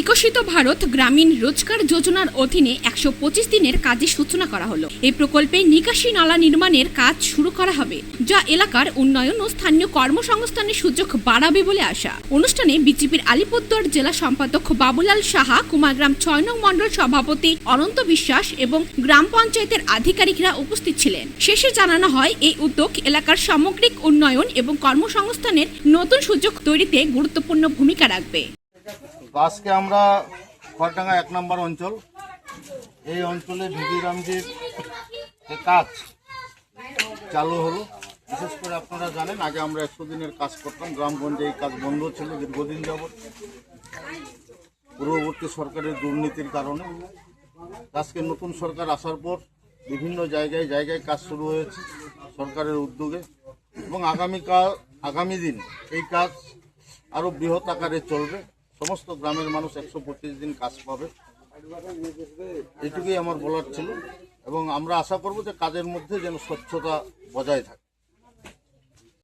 বিকশিত ভারত গ্রামীণ রোজগার যোজনার অধীনে 125 দিনের কাজের সূচনা করা হলো। এই প্রকল্পে নিকাশি নালা নির্মাণের কাজ শুরু করা হবে, যা এলাকার উন্নয়ন ও স্থানীয় কর্মসংস্থানের সুযোগ বাড়াবে বলে আশা। অনুষ্ঠানে বিজেপির আলিপুরদুয়ার জেলা সম্পাদক বাবুলাল সাহা, কুমারগ্রাম 6 নং মণ্ডল সভাপতি অনন্ত বিশ্বাস এবং গ্রাম পঞ্চায়েতের আধিকারিকরা উপস্থিত ছিলেন। শেষে জানানো হয়, এই উদ্যোগ এলাকার সামগ্রিক উন্নয়ন এবং কর্মসংস্থানের নতুন সুযোগ তৈরিতে গুরুত্বপূর্ণ ভূমিকা রাখবে। আজকে আমরা খড়ডাঙ্গা 1 নম্বর অঞ্চল, এই অঞ্চলে ভিভি রামজির কাজ চালু হলো। বিশেষ করে আপনারা জানেন, আগে আমরা 100 দিনের কাজ করতাম, গ্রামগঞ্জে এই কাজ বন্ধ ছিল দীর্ঘদিন যাবৎ পূর্ববর্তী সরকারের দুর্নীতির কারণে। আজকে নতুন সরকার আসার পর বিভিন্ন জায়গায় জায়গায় কাজ শুরু হয়েছে সরকারের উদ্যোগে, এবং আগামী দিন এই কাজ আরও বৃহৎ আকারে চলবে। সমস্ত গ্রামের মানুষ 125 দিন কাজ পাবে, এটুকুই আমার বলার ছিল। এবং আমরা আশা করব যে কাজের মধ্যে যেন স্বচ্ছতা বজায় থাকে।